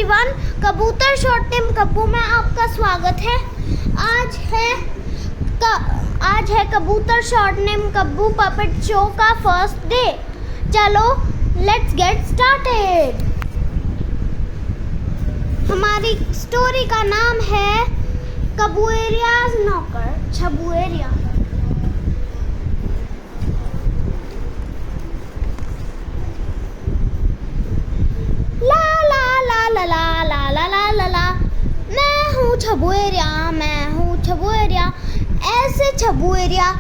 Everyone, कबूतर short team Kabbu में आपका स्वागत है। आज है कबूतर short name Kabbu puppet show का फर्स्ट डे। चलो लेट्स गेट स्टार्टेड। हमारी स्टोरी का नाम है कबूएरियाज नौकर छबूएरिया। मैं हूँ छबूएरिया। ऐसे छबूएरिया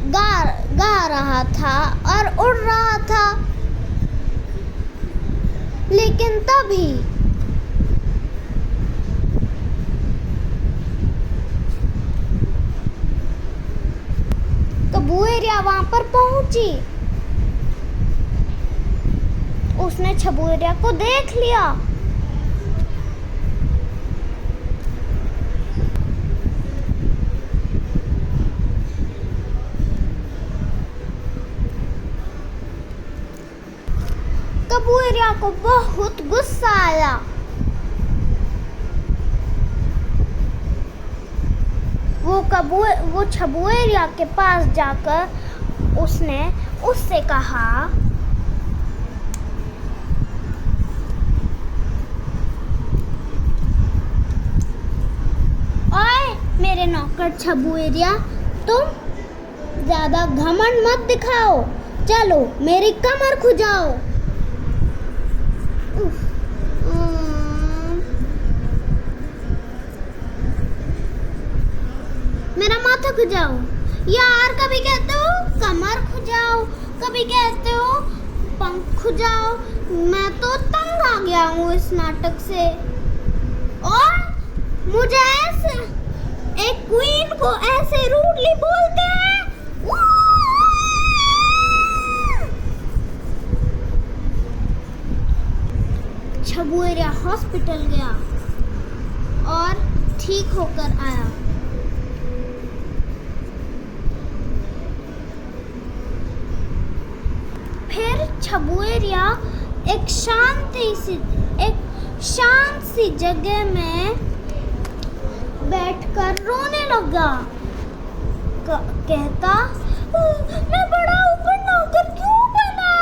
गा रहा था और उड़ रहा था, लेकिन तभी कबूएरिया वहां पर पहुंची। उसने छबूएरिया को देख लिया। कबूएरिया को बहुत गुस्सा आया। वो छबूएरिया के पास जाकर उसने उससे कहा, ओए मेरे नौकर छबूएरिया, तुम ज्यादा घमंड मत दिखाओ। चलो मेरी कमर खुजाओ। मेरा माथा खुजाओ। यार, कभी कहते हो कमर खुजाओ, कभी कहते हो पंख खुजाओ। मैं तो तंग आ गया हूँ इस नाटक से। और मुझे ऐसे एक क्वीन को ऐसे रूडली बोलते हैं। छबूएरिया हॉस्पिटल गया और ठीक होकर आया। फिर छबूएरिया एक शांत सी जगह में बैठकर रोने लगा। कहता, मैं बड़ा ऊपर नौकर क्यों बना?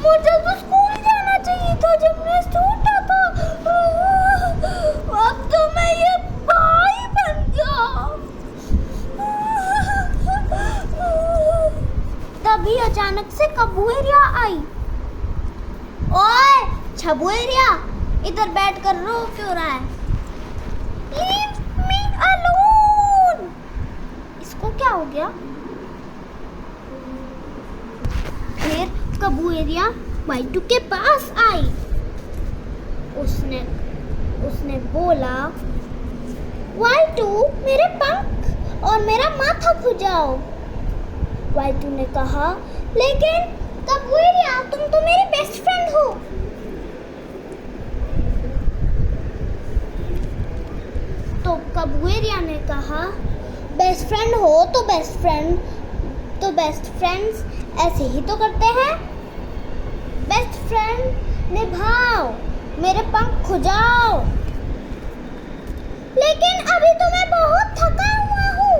मुझे तो स्कूल जाना चाहिए था जब मैं छोटा था। अब तो मैं ये भाई बन गया। तभी अचानक से कबूएरिया आई। ओए छबूएरिया, इधर बैठकर रो क्यों रहा है? Leave me alone। इसको क्या हो गया? फिर कबूएरिया वाइटू के पास आई। उसने बोला, वाइटू, मेरे पंख और मेरा माथा खुजाओ। वाइटू ने कहा, लेकिन कबूएरिया, तुम तो मेरी बेस्ट फ्रेंड हो। तो कबूएरिया ने कहा, बेस्ट फ्रेंड हो तो बेस्ट फ्रेंड्स ऐसे ही तो करते हैं। बेस्ट फ्रेंड निभाओ, मेरे पंख खुजाओ। लेकिन अभी तो मैं बहुत थका हुआ हूँ।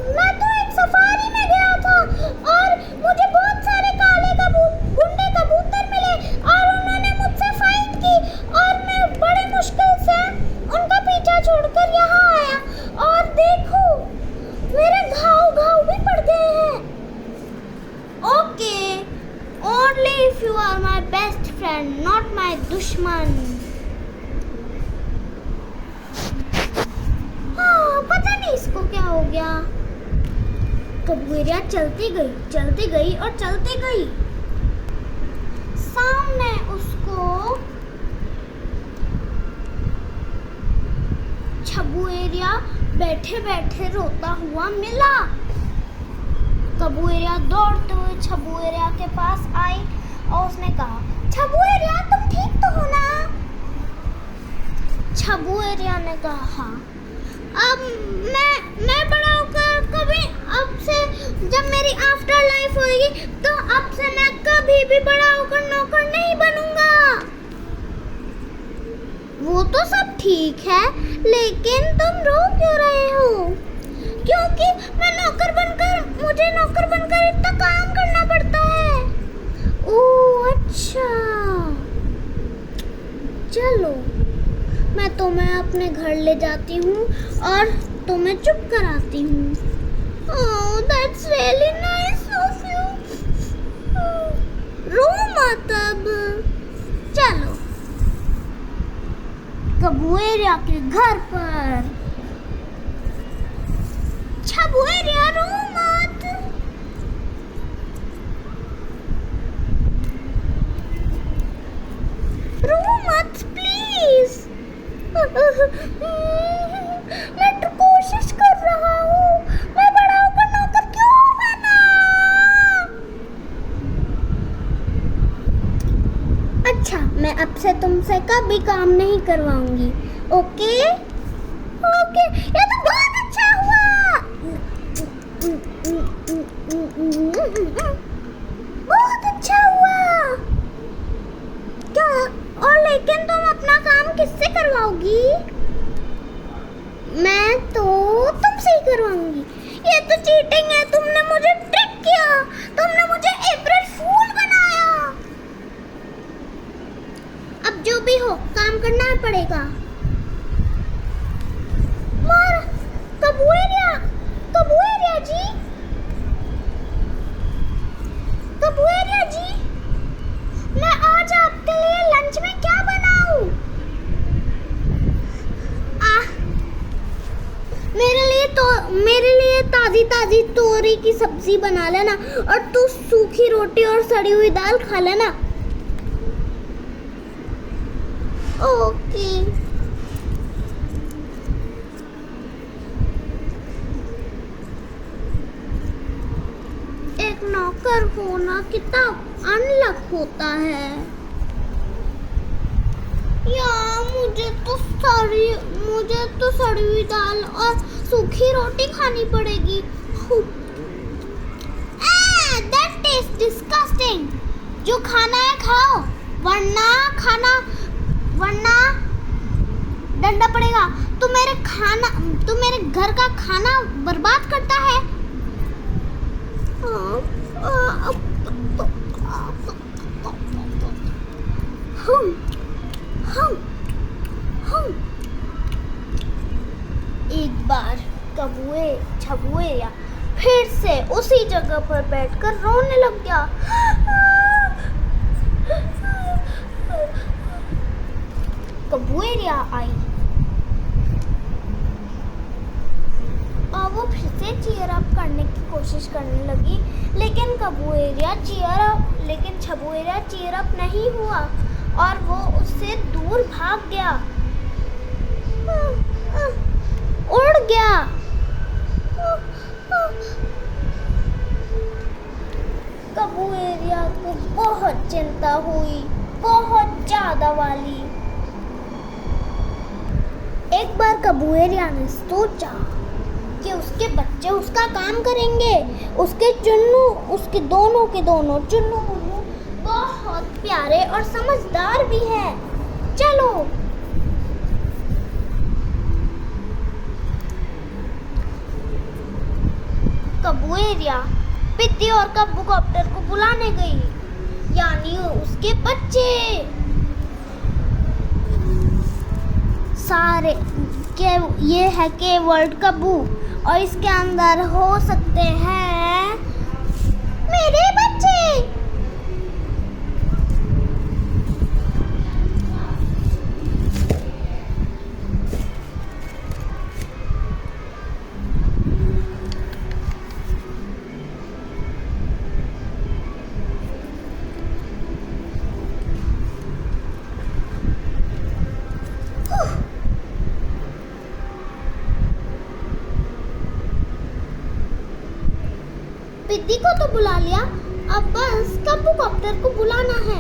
मैं तो एक सफारी में गया था और मुझे बहुत सारे गुंडे कबूतर मिले और उन्होंने मुझसे फाइट की और मैं बड़ी मुश्किल से उनका पीछा छोड़कर यहाँ आया। और देखो, मेरे घाव भी पड़ गए हैं। Okay, only if you are my best friend, not my दुश्मन। पता नहीं इसको क्या हो गया। कबूएरिया चलती गई और चलती गई। सामने उसको छबूएरिया बैठे रोता हुआ मिला। कबूएरिया दौड़ते हुए छबूएरिया के पास आई और उसने कहा, छबूएरिया, तुम ठीक तो हो ना? छबूएरिया ने कहा, अब मैं बड़ा होकर कभी अब से नौकर नहीं बनूंगा। वो तो सब ठीक है, लेकिन तुम रो क्यों रहे हो? क्योंकि मुझे नौकर बनकर इतना काम करना पड़ता है। ओह अच्छा, चलो मैं तुम्हें अपने घर ले जाती हूँ और तुम्हें चुप कराती हूँ। Oh that's really nice of you. रो मत अब, चलो कबूएरिया के घर पर। छबूएरिया रो मत। रो मत प्लीज। मैं तो कोशिश कर रहा हूँ, मैं बड़ा होकर नौकर क्यों बना? अच्छा, मैं अब से तुमसे कभी काम नहीं करवाऊंगी, ओके? ओके, ये तो बहुत अच्छा हुआ। बहुत अच्छा हुआ। क्या? और लेकिन तुम अपना काम किससे करवाओगी? मैं तो तुमसे ही करवाऊंगी। ये तो चीटिंग है, तुमने मुझे ट्रिक किया, तुमने मुझे अप्रैल फूल बनाया। अब जो भी हो, काम करना पड़ेगा। मार कबूएरिया, कबूएरिया जी, कबूएरिया जी, मैं आज आपके लिए लंच में क्या बनाऊं? मेरे लिए ताजी ताजी तोरी की सब्जी बना लेना, और तू सूखी रोटी और सड़ी हुई दाल खा लेना। ओके। एक नौकर होना कितना अनलक होता है। यार मुझे तो सड़ी हुई दाल और सूखी रोटी खानी पड़ेगी। That tastes disgusting। जो खाना है खाओ, वरना डंडा पड़ेगा। तू मेरे घर का खाना बर्बाद करता है। एक बार छबूएरिया फिर से उसी जगह पर बैठकर रोने लग गया। कबूएरिया आई और वो फिर से चीयर अप करने की कोशिश करने लगी, लेकिन छबूएरिया चीयर अप नहीं हुआ और वो उससे दूर भाग गया, उड़ गया। कबूएरिया को बहुत चिंता हुई, बहुत ज्यादा वाली। एक बार कबूएरिया ने सोचा कि उसके बच्चे उसका काम करेंगे। उसके दोनों चुन्नू मुन्नू बहुत प्यारे और समझदार भी है। चलो कबूएरिया पिद्दी और कबूकॉप्टर को बुलाने गई, यानी उसके बच्चे। ये है के वर्ल्ड कबू और इसके अंदर हो सकते हैं मेरे बच्चे। पिद्दी को तो बुला लिया, अब बस कबूकॉप्टर को बुलाना है।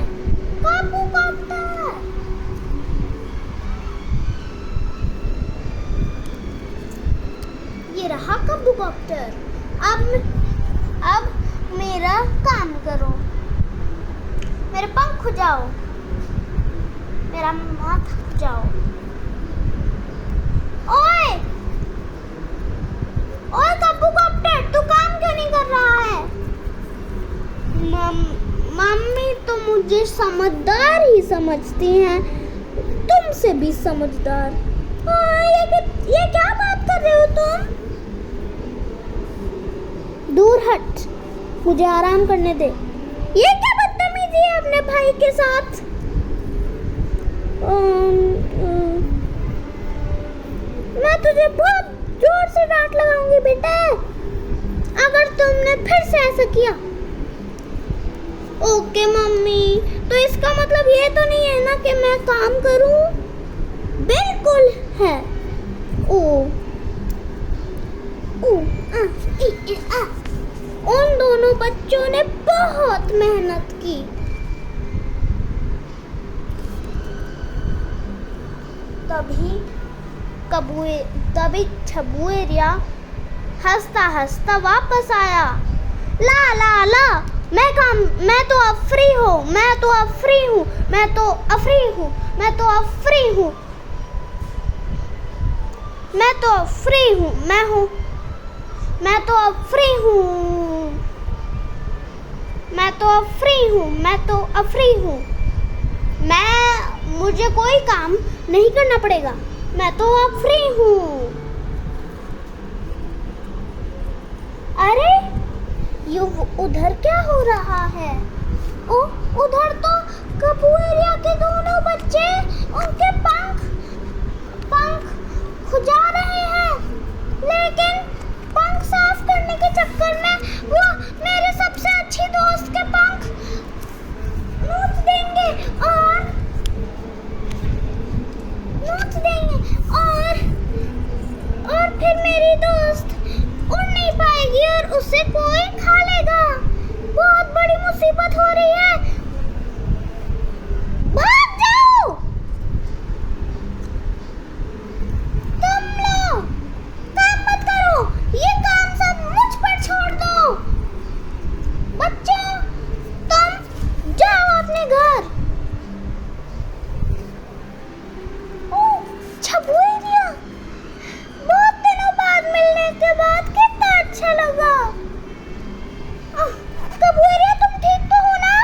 कबूकॉप्टर, ये रहा कबूकॉप्टर। अब मेरा काम करो। मेरे पंख खुजाओ, मेरा माथा खुजाओ। ओए ओए कब्बू कॉप्टर, तू काम क्यों नहीं कर रहा है? मम्मी तो मुझे समझदार ही समझती हैं, तुमसे भी समझदार। ये क्या बात कर रहे हो तुम? दूर हट, मुझे आराम करने दे। ये क्या बदतमीजी है अपने भाई के साथ? मैं तुझे बहुत जोर से डांट लगाऊंगी बेटा, अगर तुमने फिर से ऐसा किया। ओके मम्मी, तो इसका मतलब ये तो नहीं है ना कि मैं काम करूं? बिल्कुल है। उन दोनों बच्चों ने बहुत मेहनत की। तभी छबुएरिया हंसता हंसता वापस आया। ला ला ला, मैं तो अब फ्री हूँ, मैं तो अब फ्री हूँ, मैं तो अब फ्री हूँ, मैं तो अब फ्री हूँ, मैं तो अब फ्री हूँ, मैं तो अब फ्री हूँ, मैं तो अब फ्री हूँ, मैं तो अब फ्री हूँ। मुझे कोई काम नहीं करना पड़ेगा, मैं तो अब फ्री हूँ। अरे ये उधर क्या हो रहा है? उधर तो कबूएरिया के दोनों बच्चे उनके पंख खुजा रहे हैं, लेकिन पंख साफ करने के चक्कर में वो मेरे सबसे अच्छी दोस्त के पंख नोच देंगे और फिर मेरी दोस्त उड़ नहीं पाएगी और उसे कोई खा लेगा। बहुत बड़ी मुसीबत हो रही है, भाग जाओ तुम लोग, काम मत करो, ये काम सब मुझ पर छोड़ दो। बच्चों तुम जाओ अपने घर। छबुएरिया, बहुत दिनों बाद मिलने के बाद कितना अच्छा लगा। छबुएरिया तुम ठीक तो हो ना?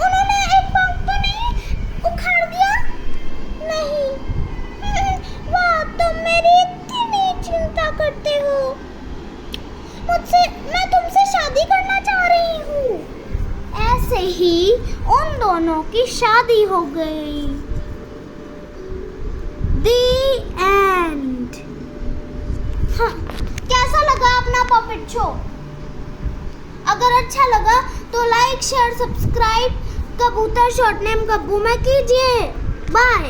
उन्होंने एक पंख तो नहीं उखाड़ दिया? नहीं। वाह, तुम मेरी इतनी चिंता करते हो। मैं तुमसे शादी करना चाह रही हूँ। ऐसे ही उन दोनों की शादी हो गई। The end. हाँ, कैसा लगा अपना पपेट शो? अगर अच्छा लगा तो लाइक शेयर सब्सक्राइब कबूतर शॉर्ट नेम कब्बू में कीजिए। बाय।